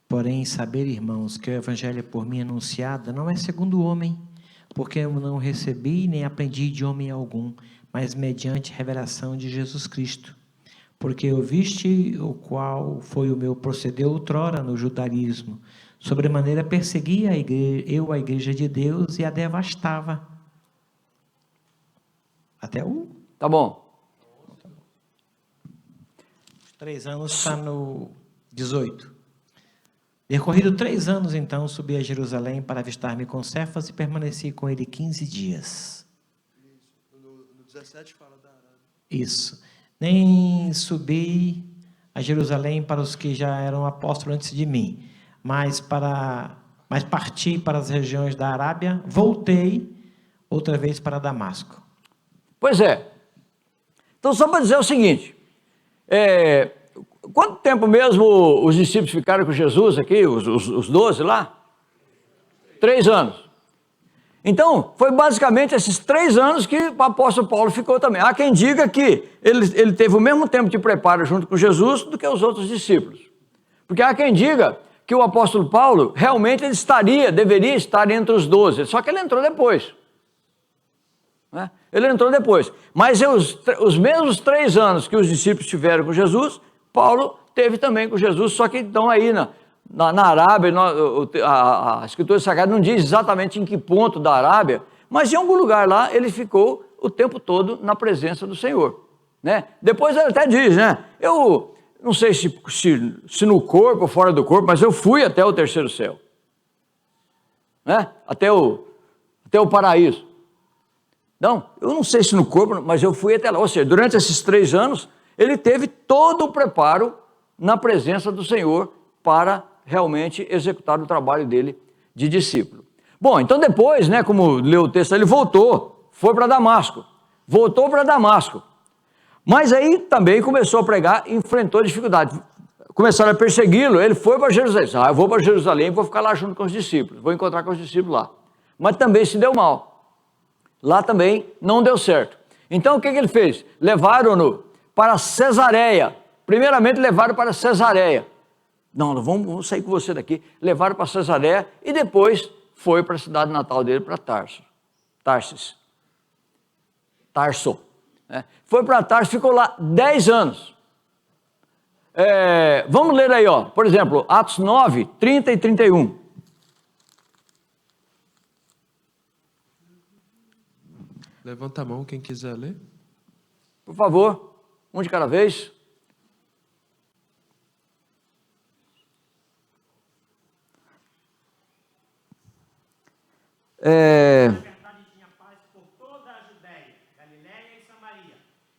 porém, saber, irmãos, que o evangelho por mim anunciado não é segundo o homem, porque eu não recebi nem aprendi de homem algum, mas mediante revelação de Jesus Cristo. Porque ouviste o qual foi o meu proceder outrora no judaísmo, sobremaneira perseguia a igreja de Deus e a devastava. Até o... Tá bom. 3 anos está no 18. Decorrido 3 anos, então, subi a Jerusalém para avistar-me com Cefas e permaneci com ele 15 dias. No 17 fala da Arábia. Isso. Nem subi a Jerusalém para os que já eram apóstolos antes de mim, mas parti para as regiões da Arábia, voltei outra vez para Damasco. Pois é. Então, só para dizer o seguinte, quanto tempo mesmo os discípulos ficaram com Jesus aqui, os 12 lá? 3 anos. Então, foi basicamente esses 3 anos que o apóstolo Paulo ficou também. Há quem diga que ele teve o mesmo tempo de preparo junto com Jesus do que os outros discípulos. Porque há quem diga que o apóstolo Paulo realmente ele deveria estar entre os 12, só que ele entrou depois. Né? Ele entrou depois. Mas os mesmos 3 anos que os discípulos tiveram com Jesus, Paulo teve também com Jesus, só que então aí na Arábia, a Escritura Sagrada não diz exatamente em que ponto da Arábia, mas em algum lugar lá ele ficou o tempo todo na presença do Senhor. Né? Depois ele até diz, né? Eu não sei se no corpo ou fora do corpo, mas eu fui até o 3º céu. Né? Até o paraíso. Não, eu não sei se no corpo, mas eu fui até lá. Ou seja, durante esses 3 anos, ele teve todo o preparo na presença do Senhor para realmente executar o trabalho dele de discípulo. Bom, então depois, né, como leu o texto, ele foi para Damasco. Voltou para Damasco. Mas aí também começou a pregar, enfrentou dificuldade. Começaram a persegui-lo, ele foi para Jerusalém. Eu vou para Jerusalém, vou ficar lá junto com os discípulos, vou encontrar com os discípulos lá. Mas também se deu mal. Lá também não deu certo. Então o que ele fez? Levaram-no para Cesareia. Primeiramente levaram para Cesareia. Não, vamos sair com você daqui. Levaram para Cesareia e depois foi para a cidade natal dele, para Tarso. Né? Foi para Tarso, ficou lá 10 anos. Vamos ler aí, ó. Por exemplo, Atos 9, 30 e 31. Levanta a mão quem quiser ler. Por favor, um de cada vez. Tinha paz por toda a Judéia, Galiléia e Samaria,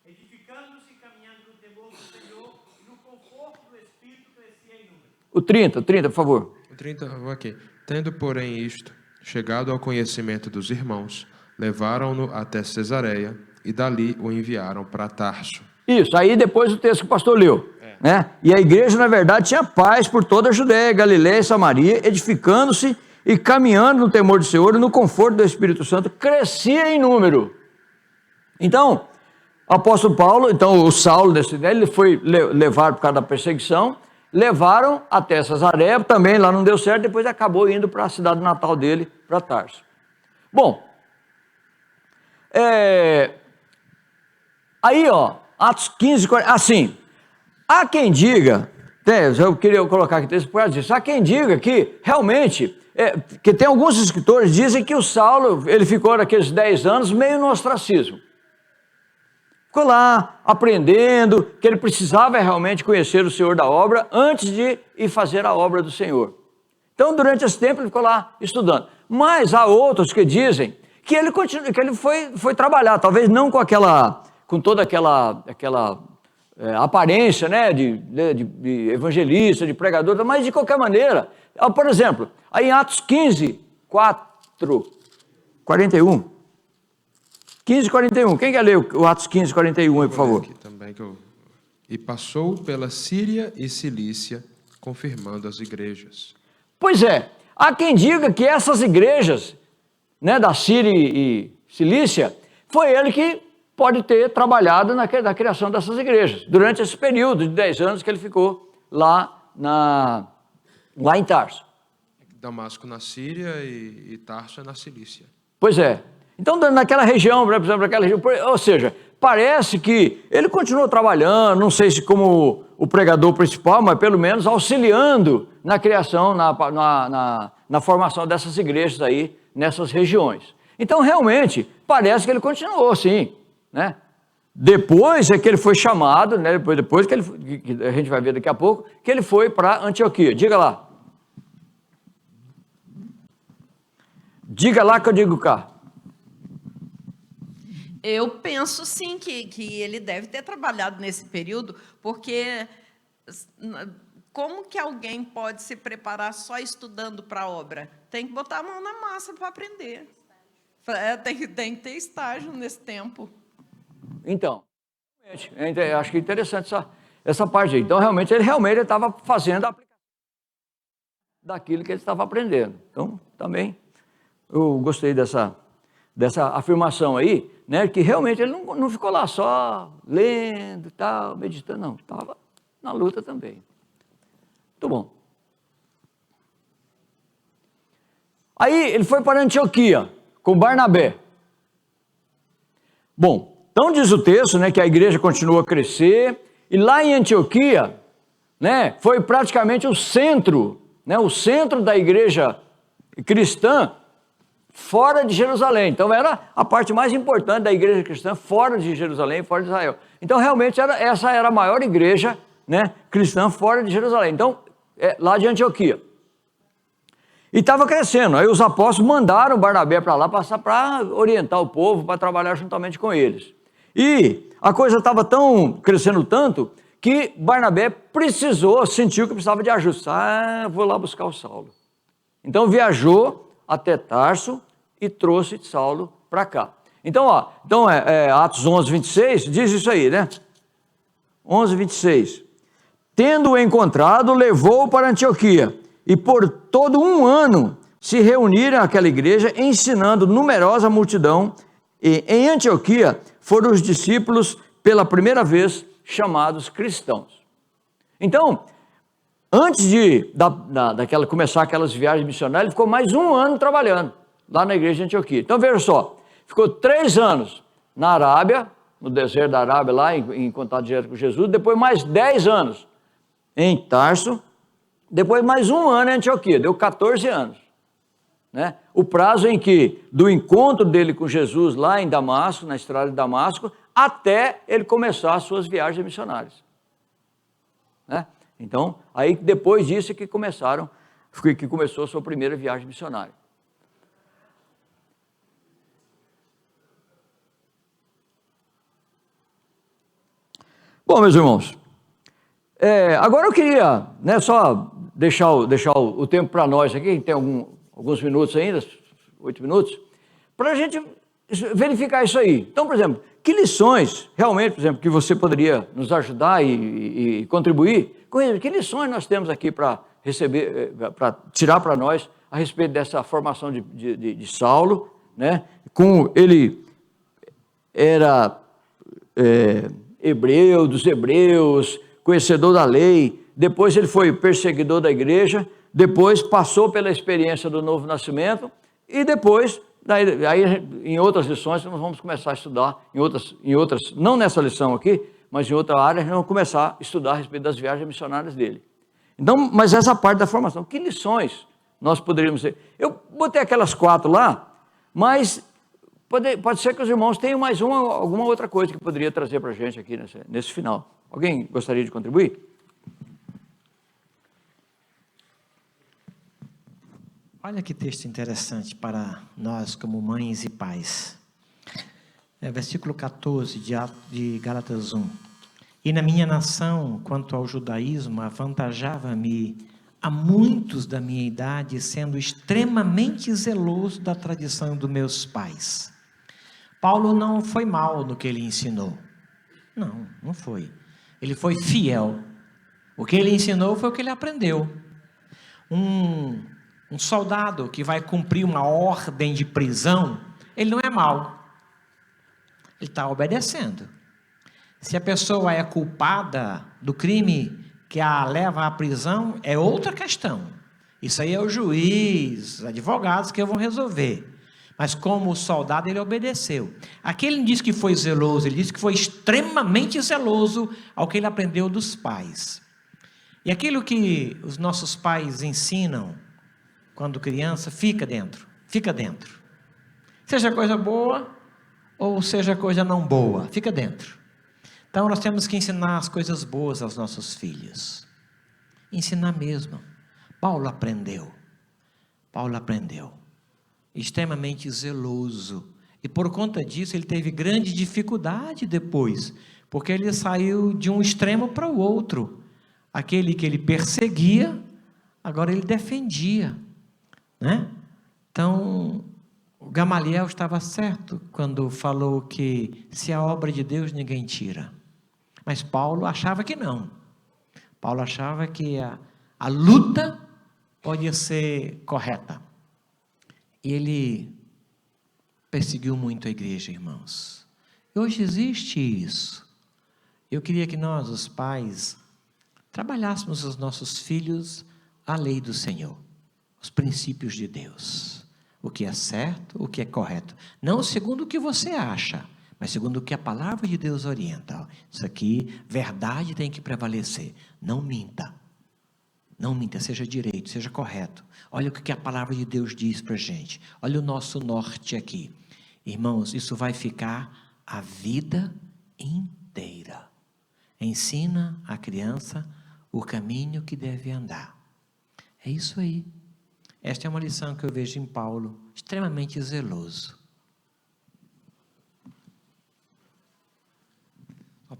edificando-se e caminhando no temor do Senhor e no conforto do Espírito crescia em número. O 30, por favor. O 30, vou aqui. Tendo, porém, isto, chegado ao conhecimento dos irmãos, levaram-no até Cesareia e dali o enviaram para Tarso. Isso, aí depois o texto que o pastor leu. Né? E a igreja, na verdade, tinha paz por toda a Judéia, Galiléia e Samaria, edificando-se e caminhando no temor do Senhor e no conforto do Espírito Santo, crescia em número. Então, o apóstolo Paulo, o Saulo desse ideia, ele foi levar por causa da perseguição, levaram até Cesareia, também lá não deu certo, depois acabou indo para a cidade natal dele, para Tarso. Bom, aí, ó, Atos 15, 40, assim, há quem diga, eu queria colocar aqui texto por causa disso, há quem diga que realmente, que tem alguns escritores que dizem que o Saulo, ele ficou naqueles 10 anos meio no ostracismo. Ficou lá aprendendo, que ele precisava realmente conhecer o Senhor da obra antes de ir fazer a obra do Senhor. Então, durante esse tempo, ele ficou lá estudando. Mas há outros que dizem que ele foi trabalhar, talvez não com toda aquela aparência, né, de evangelista, de pregador, mas de qualquer maneira. Por exemplo, aí em Atos 15, 41. 15, 41. Quem quer ler o Atos 15, 41 aí, por favor? Aqui também, E passou pela Síria e Cilícia, confirmando as igrejas. Pois é, há quem diga que essas igrejas, né, da Síria e Cilícia, foi ele que pode ter trabalhado na criação dessas igrejas, durante esse período de 10 anos que ele ficou lá em Tarso. Damasco na Síria e Tarso na Cilícia. Pois é. Então, naquela região, por exemplo, ou seja, parece que ele continuou trabalhando, não sei se como o pregador principal, mas pelo menos auxiliando na criação, na formação dessas igrejas aí, nessas regiões. Então, realmente, parece que ele continuou, sim, né? Depois é que ele foi chamado, né? Depois que a gente vai ver daqui a pouco, que ele foi para Antioquia. Diga lá. Diga lá que eu digo cá. Eu penso, sim, que ele deve ter trabalhado nesse período, porque como que alguém pode se preparar só estudando para a obra? Tem que botar a mão na massa para aprender. Tem que ter estágio nesse tempo. Então, acho que é interessante essa parte aí. Então, realmente, ele estava fazendo a aplicação daquilo que ele estava aprendendo. Então, também, eu gostei dessa afirmação aí, né, que realmente ele não ficou lá só lendo, tal, meditando, não. Estava na luta também. Muito bom. Aí ele foi para Antioquia com Barnabé. Bom, então diz o texto, né, que a igreja continuou a crescer, e lá em Antioquia, né, foi praticamente o centro, né, o centro da igreja cristã fora de Jerusalém. Então era a parte mais importante da igreja cristã fora de Jerusalém, fora de Israel. Então realmente essa era a maior igreja, né, cristã fora de Jerusalém. Então, lá de Antioquia. E estava crescendo. Aí os apóstolos mandaram Barnabé para lá, passar para orientar o povo, para trabalhar juntamente com eles. E a coisa estava crescendo tanto, que Barnabé sentiu que precisava de ajuda. Vou lá buscar o Saulo. Então viajou até Tarso e trouxe Saulo para cá. Então, Atos 11, 26, diz isso aí, né? 11, 26. Tendo-o encontrado, levou-o para Antioquia, e por todo um ano se reuniram àquela igreja, ensinando numerosa multidão, e em Antioquia foram os discípulos, pela primeira vez, chamados cristãos. Então, antes de começar aquelas viagens missionárias, ele ficou mais um ano trabalhando lá na igreja de Antioquia. Então veja só, ficou 3 anos na Arábia, no deserto da Arábia, lá em contato direto com Jesus, depois mais 10 anos em Tarso, depois mais um ano em Antioquia, deu 14 anos. Né? O prazo em que, do encontro dele com Jesus lá em Damasco, na estrada de Damasco, até ele começar as suas viagens missionárias. Né? Então, aí depois disso que começou a sua primeira viagem missionária. Bom, meus irmãos, agora eu queria, né, só deixar o tempo para nós aqui, tem alguns minutos ainda, 8 minutos, para a gente verificar isso aí. Então, por exemplo, que lições, realmente, por exemplo, que você poderia nos ajudar e contribuir com isso? Que lições nós temos aqui para receber, para tirar para nós a respeito dessa formação de Saulo, né? Como ele era hebreu, dos hebreus, conhecedor da lei, depois ele foi perseguidor da igreja, depois passou pela experiência do novo nascimento, e depois, aí, em outras lições, nós vamos começar a estudar, em outras, não nessa lição aqui, mas em outra área, nós vamos começar a estudar a respeito das viagens missionárias dele. Então, mas essa parte da formação, que lições nós poderíamos ter? Eu botei aquelas 4 lá, mas pode ser que os irmãos tenham mais alguma outra coisa que poderia trazer para a gente aqui nesse final. Alguém gostaria de contribuir? Olha que texto interessante para nós como mães e pais. Versículo 14 de Gálatas 1. E na minha nação, quanto ao judaísmo, avantajava-me a muitos da minha idade, sendo extremamente zeloso da tradição dos meus pais. Paulo não foi mal no que ele ensinou. Não foi. Ele foi fiel. O que ele ensinou foi o que ele aprendeu. Um soldado que vai cumprir uma ordem de prisão, ele não é mau. Ele está obedecendo. Se a pessoa é culpada do crime que a leva à prisão, é outra questão. Isso aí é o juiz, os advogados que vão resolver. Mas como soldado, ele obedeceu. Aqui ele não disse que foi zeloso, ele disse que foi extremamente zeloso ao que ele aprendeu dos pais. E aquilo que os nossos pais ensinam, quando criança, fica dentro. Seja coisa boa ou seja coisa não boa, fica dentro. Então nós temos que ensinar as coisas boas aos nossos filhos. Ensinar mesmo. Paulo aprendeu. Extremamente zeloso. E por conta disso ele teve grande dificuldade depois, porque ele saiu de um extremo para o outro. Aquele que ele perseguia, agora ele defendia, né? Então, o Gamaliel estava certo quando falou que se a obra de Deus ninguém tira. Mas Paulo achava que não. Paulo achava que a luta podia ser correta. E ele perseguiu muito a igreja, irmãos. Hoje existe isso. Eu queria que nós, os pais, trabalhássemos os nossos filhos a lei do Senhor, os princípios de Deus. o que é certo, o que é correto. Não segundo o que você acha, mas segundo o que a palavra de Deus orienta. Isso aqui, verdade tem que prevalecer. Não minta. Não minta, seja direito, seja correto. Olha o que a palavra de Deus diz para a gente. Olha o nosso norte aqui. Irmãos, isso vai ficar a vida inteira. Ensina a criança o caminho que deve andar. É isso aí. Esta é uma lição que eu vejo em Paulo, extremamente zeloso.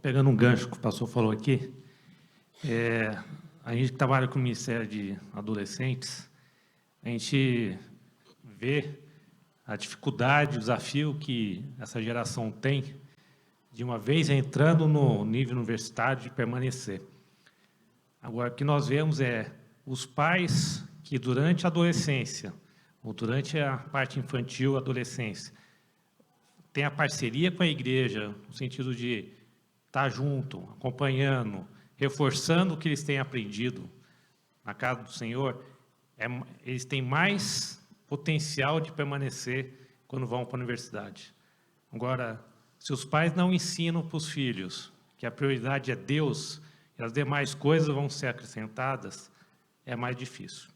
Pegando um gancho que o pastor falou aqui, a gente que trabalha com o Ministério de Adolescentes, a gente vê a dificuldade, o desafio que essa geração tem de uma vez entrando no nível universitário de permanecer. Agora, o que nós vemos é os pais que durante a adolescência, ou durante a parte infantil, adolescência, tem a parceria com a igreja, no sentido de estar junto, acompanhando, reforçando o que eles têm aprendido na casa do Senhor, eles têm mais potencial de permanecer quando vão para a universidade. Agora, se os pais não ensinam para os filhos que a prioridade é Deus e as demais coisas vão ser acrescentadas, é mais difícil,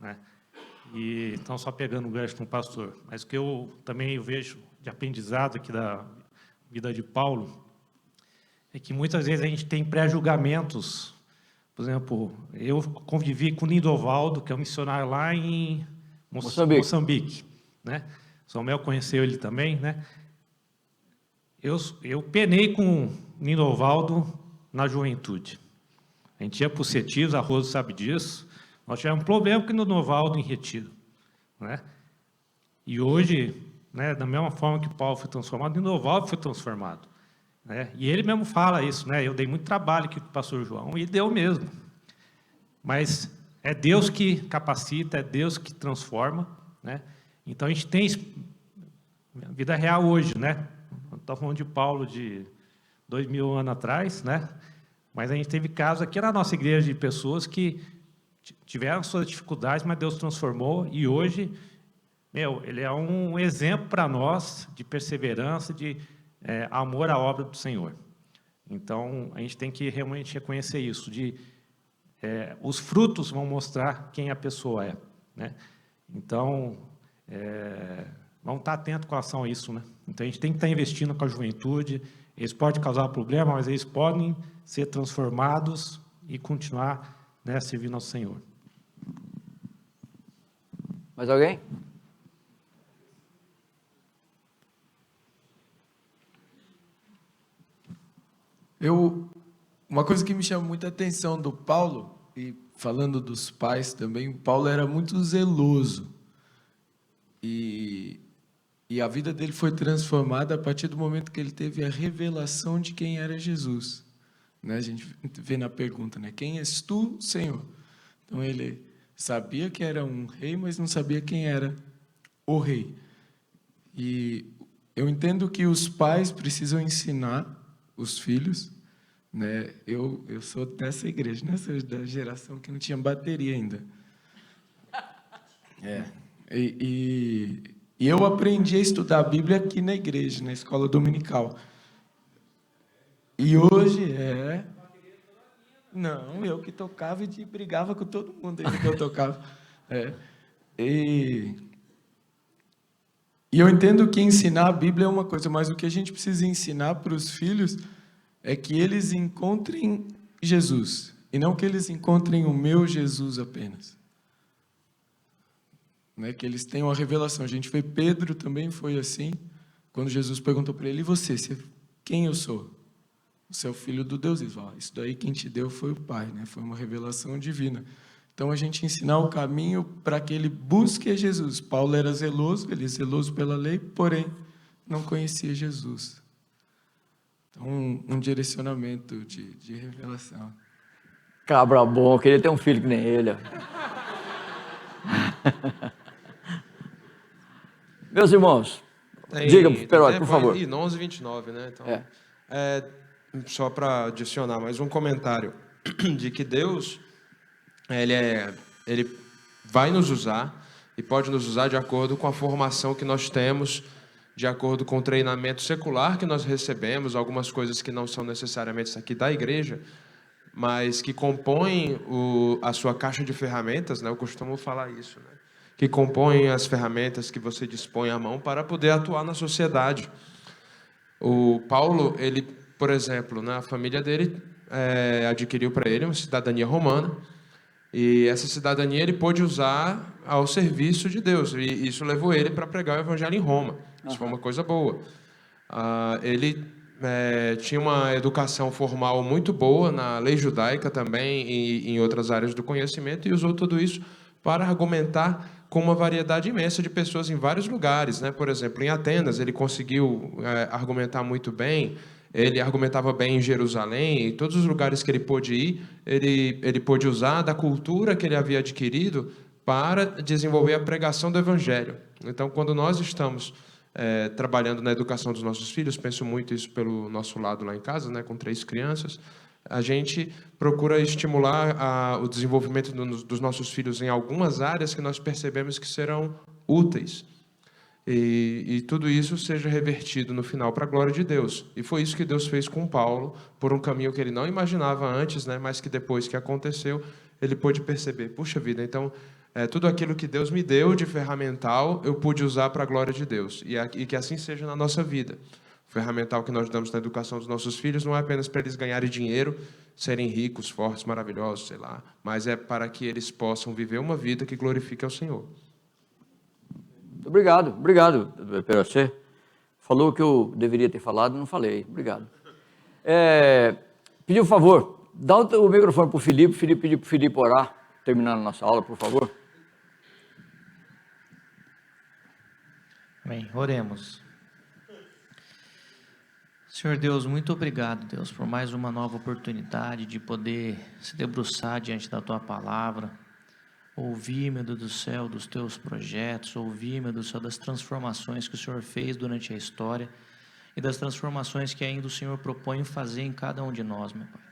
né? E, então, só pegando o gancho com o pastor, mas o que eu também vejo de aprendizado aqui da vida de Paulo é que muitas vezes a gente tem pré-julgamentos. Por exemplo, eu convivi com o Lindovaldo, que é um missionário lá em Moçambique, né? Samuel conheceu ele também, né? Eu penei com o Lindovaldo na juventude. A gente ia para os retiros, a Rosa sabe disso. Nós tivemos um problema com o Lindovaldo em retiro, né? E hoje, né, da mesma forma que Paulo foi transformado, o Lindovaldo foi transformado, né? E ele mesmo fala isso, né? Eu dei muito trabalho aqui com o pastor João, e deu mesmo. Mas é Deus que capacita, é Deus que transforma, né? Então a gente tem a vida real hoje, né? Estou falando de Paulo de 2000 anos atrás, né? Mas a gente teve casos aqui na nossa igreja de pessoas que tiveram suas dificuldades, mas Deus transformou, e hoje, ele é um exemplo para nós de perseverança, de amor à obra do Senhor. Então, a gente tem que realmente reconhecer isso, os frutos vão mostrar quem a pessoa é, né? Então, vamos estar atentos com relação a isso, né? Então, a gente tem que estar investindo com a juventude. Eles podem causar problema, mas eles podem ser transformados e continuar, né, servindo ao Senhor. Mais alguém? Uma coisa que me chama muita atenção do Paulo, e falando dos pais também, Paulo era muito zeloso. E a vida dele foi transformada a partir do momento que ele teve a revelação de quem era Jesus, né? A gente vê na pergunta, né? Quem és tu, Senhor? Então, ele sabia que era um rei, mas não sabia quem era o rei. E eu entendo que os pais precisam ensinar os filhos, né? Eu sou dessa igreja, né? Sou da geração que não tinha bateria ainda. E eu aprendi a estudar a Bíblia aqui na igreja, na escola dominical. E hoje Não, eu que tocava e brigava com todo mundo aí que eu tocava. E eu entendo que ensinar a Bíblia é uma coisa, mas o que a gente precisa ensinar para os filhos é que eles encontrem Jesus, e não que eles encontrem o meu Jesus apenas. Né, que eles tenham a revelação. A gente vê Pedro também foi assim, quando Jesus perguntou para ele: e você, quem eu sou? Você é o filho do Deus vivo. Isso daí quem te deu foi o Pai, né? Foi uma revelação divina. Então a gente ensinar o caminho para que ele busque a Jesus. Paulo era zeloso, ele é zeloso pela lei, porém não conhecia Jesus. Então um direcionamento de revelação. Cabra bom, queria ter um filho que nem ele. Meus irmãos, diga, Perotti, por favor. 11:29, né? Então, só para adicionar mais um comentário de que Deus, ele vai nos usar, e pode nos usar de acordo com a formação que nós temos, de acordo com o treinamento secular que nós recebemos, algumas coisas que não são necessariamente aqui da igreja, mas que compõem a sua caixa de ferramentas, né? Eu costumo falar isso, né? Que compõem as ferramentas que você dispõe à mão para poder atuar na sociedade. O Paulo, ele, por exemplo, né, a família dele adquiriu para ele uma cidadania romana, e essa cidadania ele pôde usar ao serviço de Deus, e isso levou ele para pregar o evangelho em Roma. Isso foi uma coisa boa. Ele tinha uma educação formal muito boa na lei judaica também e em outras áreas do conhecimento, e usou tudo isso para argumentar com uma variedade imensa de pessoas em vários lugares, né? Por exemplo, em Atenas, ele conseguiu argumentar muito bem, ele argumentava bem em Jerusalém, em todos os lugares que ele pôde ir, ele pôde usar da cultura que ele havia adquirido para desenvolver a pregação do Evangelho. Então, quando nós estamos trabalhando na educação dos nossos filhos, penso muito isso pelo nosso lado lá em casa, né, com 3 crianças, a gente procura estimular o desenvolvimento dos nossos filhos em algumas áreas que nós percebemos que serão úteis. E tudo isso seja revertido no final para a glória de Deus. E foi isso que Deus fez com Paulo, por um caminho que ele não imaginava antes, né, mas que depois que aconteceu, ele pôde perceber, puxa vida, então tudo aquilo que Deus me deu de ferramental, eu pude usar para a glória de Deus. E que assim seja na nossa vida. O ferramental que nós damos na educação dos nossos filhos não é apenas para eles ganharem dinheiro, serem ricos, fortes, maravilhosos, sei lá, mas é para que eles possam viver uma vida que glorifique ao Senhor. Obrigado, Pedro. Você falou o que eu deveria ter falado, não falei. Obrigado. Pediu um favor, dá o microfone para o Felipe. Pediu para o Felipe orar, terminando a nossa aula, por favor. Amém. Oremos. Senhor Deus, muito obrigado, Deus, por mais uma nova oportunidade de poder se debruçar diante da Tua Palavra, ouvir, meu Deus do céu, dos Teus projetos, ouvir, meu Deus do céu, das transformações que o Senhor fez durante a história e das transformações que ainda o Senhor propõe fazer em cada um de nós, meu Pai.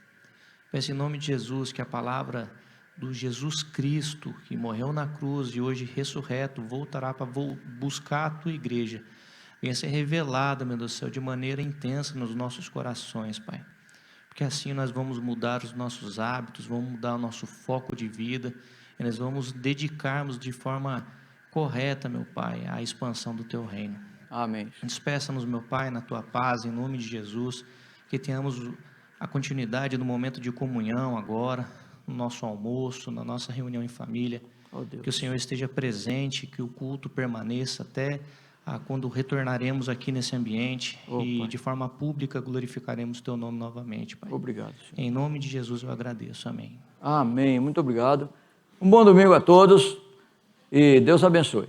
Peço em nome de Jesus que a palavra do Jesus Cristo, que morreu na cruz e hoje ressurreto, voltará para buscar a Tua igreja, venha ser revelada, meu Deus do céu, de maneira intensa nos nossos corações, Pai. Porque assim nós vamos mudar os nossos hábitos, vamos mudar o nosso foco de vida, e nós vamos dedicarmos de forma correta, meu Pai, à expansão do Teu reino. Amém. Despeça-nos, meu Pai, na Tua paz, em nome de Jesus, que tenhamos a continuidade no momento de comunhão agora, no nosso almoço, na nossa reunião em família, que o Senhor esteja presente, que o culto permaneça até quando retornaremos aqui nesse ambiente e Pai, de forma pública glorificaremos Teu nome novamente, Pai. Obrigado, Senhor. Em nome de Jesus eu agradeço. Amém. Amém. Muito obrigado. Um bom domingo a todos e Deus abençoe.